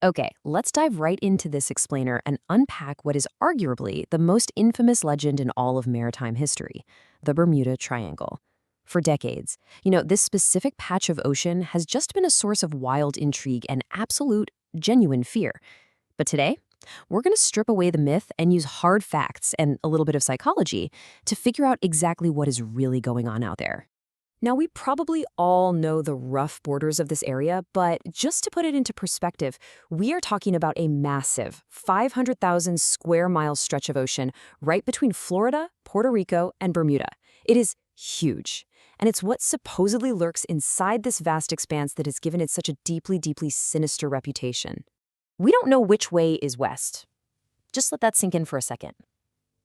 Okay, let's dive right into this explainer and unpack what is arguably the most infamous legend in all of maritime history, the Bermuda Triangle. For decades, this specific patch of ocean has just been a source of wild intrigue and absolute, genuine fear. But today, we're going to strip away the myth and use hard facts and a little bit of psychology to figure out exactly what is really going on out there. Now, we probably all know the rough borders of this area, but just to put it into perspective, we are talking about a massive 500,000 square mile stretch of ocean right between Florida, Puerto Rico, and Bermuda. It is huge, and it's what supposedly lurks inside this vast expanse that has given it such a deeply, deeply sinister reputation. We don't know which way is west. Just let that sink in for a second.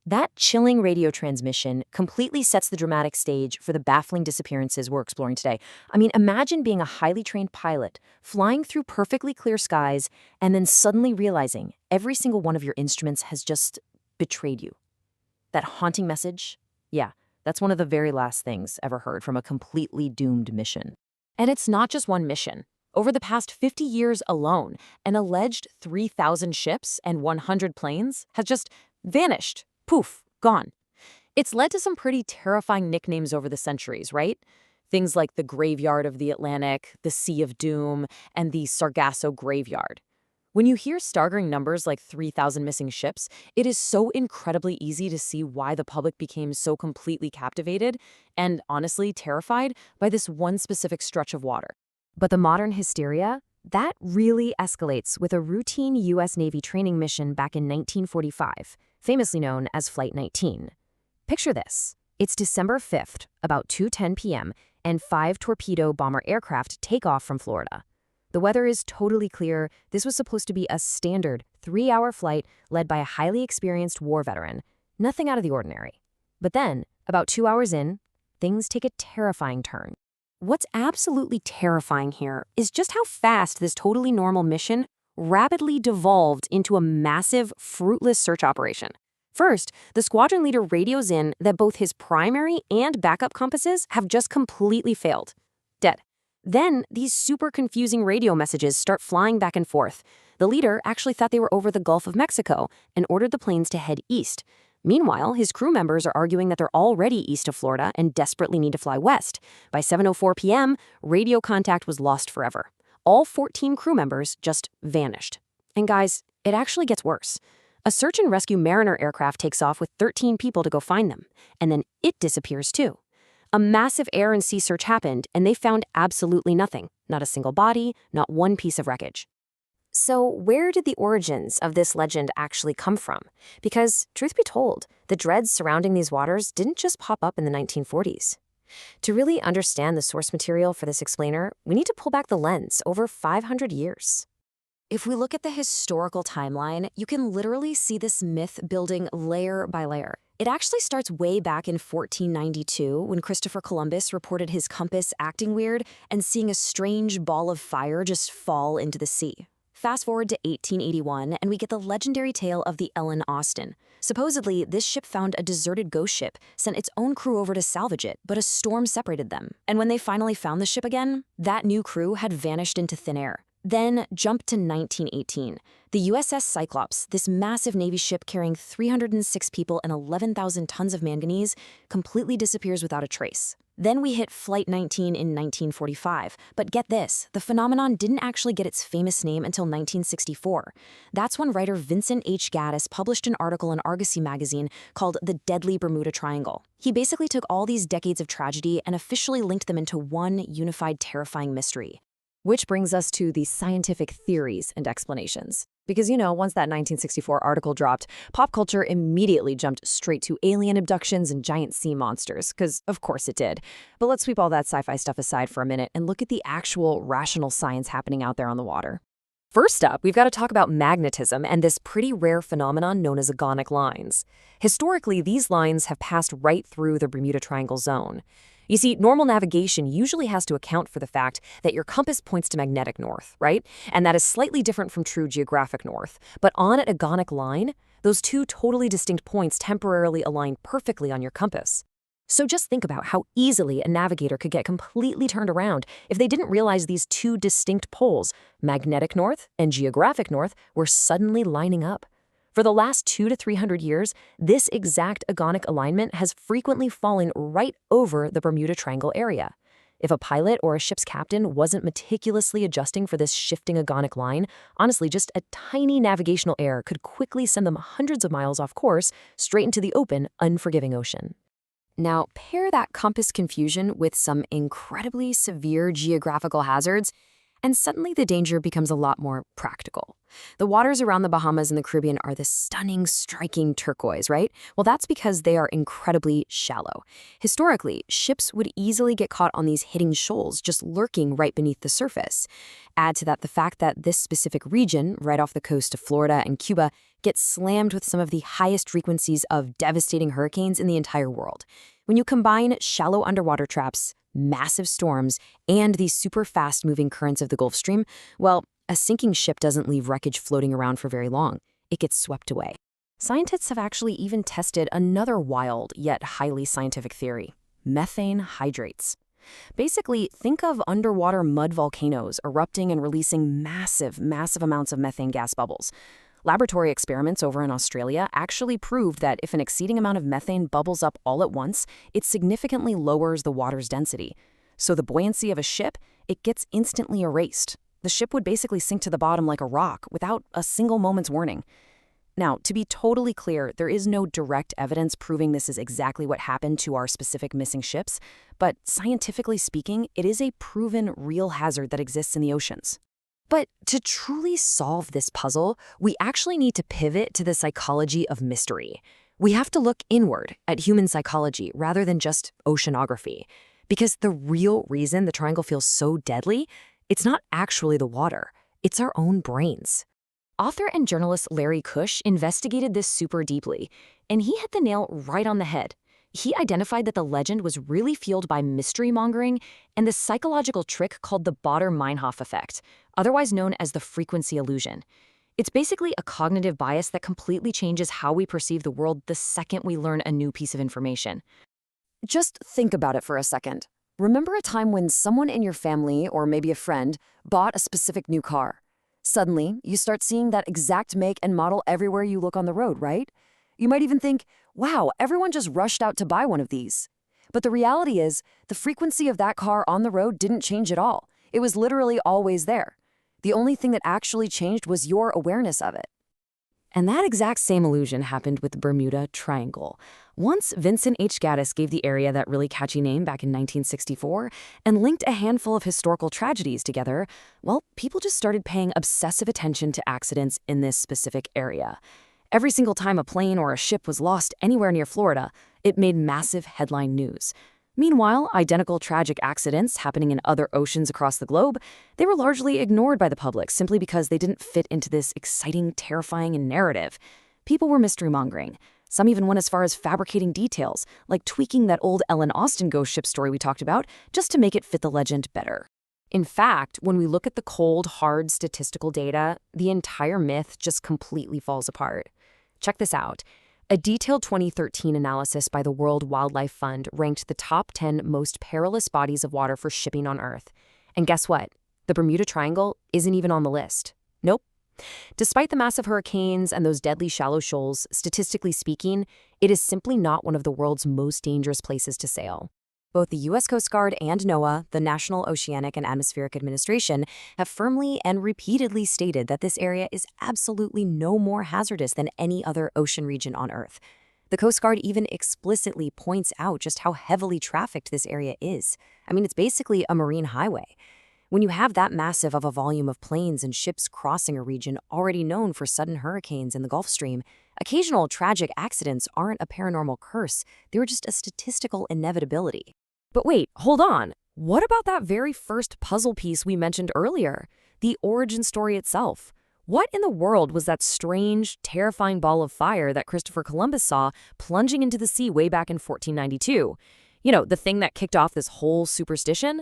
That chilling radio transmission completely sets the dramatic stage for the baffling disappearances we're exploring today. I mean, imagine being a highly trained pilot, flying through perfectly clear skies, and then suddenly realizing every single one of your instruments has just betrayed you. That haunting message? Yeah, that's one of the very last things ever heard from a completely doomed mission. And it's not just one mission. Over the past 50 years alone, an alleged 3,000 ships and 100 planes has just vanished. Poof, gone. It's led to some pretty terrifying nicknames over the centuries, right? Things like the Graveyard of the Atlantic, the Sea of Doom, and the Sargasso Graveyard. When you hear staggering numbers like 3,000 missing ships, it is so incredibly easy to see why the public became so completely captivated and, honestly, terrified by this one specific stretch of water. But the modern hysteria? That really escalates with a routine U.S. Navy training mission back in 1945, famously known as Flight 19. Picture this. It's December 5th, about 2:10 p.m., and 5 torpedo bomber aircraft take off from Florida. The weather is totally clear. This was supposed to be a standard 3-hour flight led by a highly experienced war veteran. Nothing out of the ordinary. But then, about 2 hours in, things take a terrifying turn. What's absolutely terrifying here is just how fast this totally normal mission rapidly devolved into a massive, fruitless search operation. First, the squadron leader radios in that both his primary and backup compasses have just completely failed. Dead. Then, these super confusing radio messages start flying back and forth. The leader actually thought they were over the Gulf of Mexico and ordered the planes to head east. Meanwhile, his crew members are arguing that they're already east of Florida and desperately need to fly west. By 7:04 p.m., radio contact was lost forever. All 14 crew members just vanished. And guys, it actually gets worse. A search and rescue Mariner aircraft takes off with 13 people to go find them, and then it disappears too. A massive air and sea search happened, and they found absolutely nothing. Not a single body, not one piece of wreckage. So where did the origins of this legend actually come from? Because, truth be told, the dreads surrounding these waters didn't just pop up in the 1940s. To really understand the source material for this explainer, we need to pull back the lens over 500 years. If we look at the historical timeline, you can literally see this myth building layer by layer. It actually starts way back in 1492 when Christopher Columbus reported his compass acting weird and seeing a strange ball of fire just fall into the sea. Fast forward to 1881, and we get the legendary tale of the Ellen Austin. Supposedly, this ship found a deserted ghost ship, sent its own crew over to salvage it, but a storm separated them. And when they finally found the ship again, that new crew had vanished into thin air. Then, jump to 1918. The USS Cyclops, this massive Navy ship carrying 306 people and 11,000 tons of manganese, completely disappears without a trace. Then we hit Flight 19 in 1945. But get this, the phenomenon didn't actually get its famous name until 1964. That's when writer Vincent H. Gaddis published an article in Argosy magazine called The Deadly Bermuda Triangle. He basically took all these decades of tragedy and officially linked them into one unified, terrifying mystery. Which brings us to the scientific theories and explanations. Because, once that 1964 article dropped, pop culture immediately jumped straight to alien abductions and giant sea monsters, because of course it did. But let's sweep all that sci-fi stuff aside for a minute and look at the actual rational science happening out there on the water. First up, we've got to talk about magnetism and this pretty rare phenomenon known as agonic lines. Historically, these lines have passed right through the Bermuda Triangle zone. You see, normal navigation usually has to account for the fact that your compass points to magnetic north, right? And that is slightly different from true geographic north. But on an agonic line, those two totally distinct points temporarily align perfectly on your compass. So just think about how easily a navigator could get completely turned around if they didn't realize these two distinct poles, magnetic north and geographic north, were suddenly lining up. For the last 200 to 300 years, this exact agonic alignment has frequently fallen right over the Bermuda Triangle area. If a pilot or a ship's captain wasn't meticulously adjusting for this shifting agonic line, honestly, just a tiny navigational error could quickly send them hundreds of miles off course, straight into the open, unforgiving ocean. Now, pair that compass confusion with some incredibly severe geographical hazards, and suddenly the danger becomes a lot more practical. The waters around the Bahamas and the Caribbean are this stunning, striking turquoise, right? Well, that's because they are incredibly shallow. Historically, ships would easily get caught on these hidden shoals just lurking right beneath the surface. Add to that the fact that this specific region, right off the coast of Florida and Cuba, gets slammed with some of the highest frequencies of devastating hurricanes in the entire world. When you combine shallow underwater traps, massive storms, and these super fast-moving currents of the Gulf Stream, well, a sinking ship doesn't leave wreckage floating around for very long. It gets swept away. Scientists have actually even tested another wild yet highly scientific theory: methane hydrates. Basically, think of underwater mud volcanoes erupting and releasing massive amounts of methane gas bubbles. Laboratory experiments over in Australia actually proved that if an exceeding amount of methane bubbles up all at once, it significantly lowers the water's density. So the buoyancy of a ship, it gets instantly erased. The ship would basically sink to the bottom like a rock without a single moment's warning. Now, to be totally clear, there is no direct evidence proving this is exactly what happened to our specific missing ships, but scientifically speaking, it is a proven real hazard that exists in the oceans. But to truly solve this puzzle, we actually need to pivot to the psychology of mystery. We have to look inward at human psychology rather than just oceanography. Because the real reason the triangle feels so deadly, it's not actually the water, it's our own brains. Author and journalist Larry Kush investigated this super deeply, and he hit the nail right on the head. He identified that the legend was really fueled by mystery-mongering and the psychological trick called the Baader-Meinhof effect, otherwise known as the frequency illusion. It's basically a cognitive bias that completely changes how we perceive the world the second we learn a new piece of information. Just think about it for a second. Remember a time when someone in your family, or maybe a friend, bought a specific new car. Suddenly, you start seeing that exact make and model everywhere you look on the road, right? You might even think, wow, everyone just rushed out to buy one of these. But the reality is, the frequency of that car on the road didn't change at all. It was literally always there. The only thing that actually changed was your awareness of it. And that exact same illusion happened with the Bermuda Triangle. Once Vincent H. Gaddis gave the area that really catchy name back in 1964 and linked a handful of historical tragedies together, well, people just started paying obsessive attention to accidents in this specific area. Every single time a plane or a ship was lost anywhere near Florida, it made massive headline news. Meanwhile, identical tragic accidents happening in other oceans across the globe, they were largely ignored by the public simply because they didn't fit into this exciting, terrifying narrative. People were mystery-mongering. Some even went as far as fabricating details, like tweaking that old Ellen Austen ghost ship story we talked about, just to make it fit the legend better. In fact, when we look at the cold, hard statistical data, the entire myth just completely falls apart. Check this out. A detailed 2013 analysis by the World Wildlife Fund ranked the top 10 most perilous bodies of water for shipping on Earth. And guess what? The Bermuda Triangle isn't even on the list. Nope. Despite the massive hurricanes and those deadly shallow shoals, statistically speaking, it is simply not one of the world's most dangerous places to sail. Both the U.S. Coast Guard and NOAA, the National Oceanic and Atmospheric Administration, have firmly and repeatedly stated that this area is absolutely no more hazardous than any other ocean region on Earth. The Coast Guard even explicitly points out just how heavily trafficked this area is. I mean, it's basically a marine highway. When you have that massive of a volume of planes and ships crossing a region already known for sudden hurricanes in the Gulf Stream, occasional tragic accidents aren't a paranormal curse, they're just a statistical inevitability. But wait, hold on. What about that very first puzzle piece we mentioned earlier? The origin story itself. What in the world was that strange, terrifying ball of fire that Christopher Columbus saw plunging into the sea way back in 1492? You know, the thing that kicked off this whole superstition?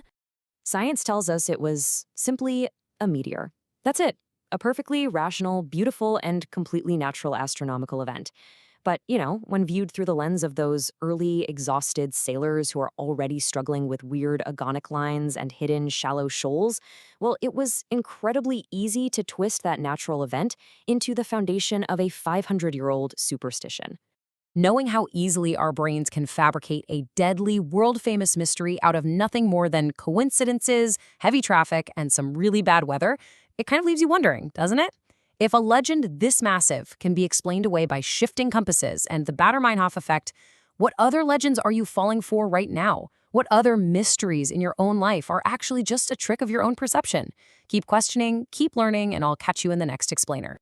Science tells us it was simply a meteor. That's it. A perfectly rational, beautiful, and completely natural astronomical event. But, when viewed through the lens of those early, exhausted sailors who are already struggling with weird agonic lines and hidden shallow shoals, well, it was incredibly easy to twist that natural event into the foundation of a 500-year-old superstition. Knowing how easily our brains can fabricate a deadly, world-famous mystery out of nothing more than coincidences, heavy traffic, and some really bad weather, it kind of leaves you wondering, doesn't it? If a legend this massive can be explained away by shifting compasses and the Bader-Meinhof effect, what other legends are you falling for right now? What other mysteries in your own life are actually just a trick of your own perception? Keep questioning, keep learning, and I'll catch you in the next explainer.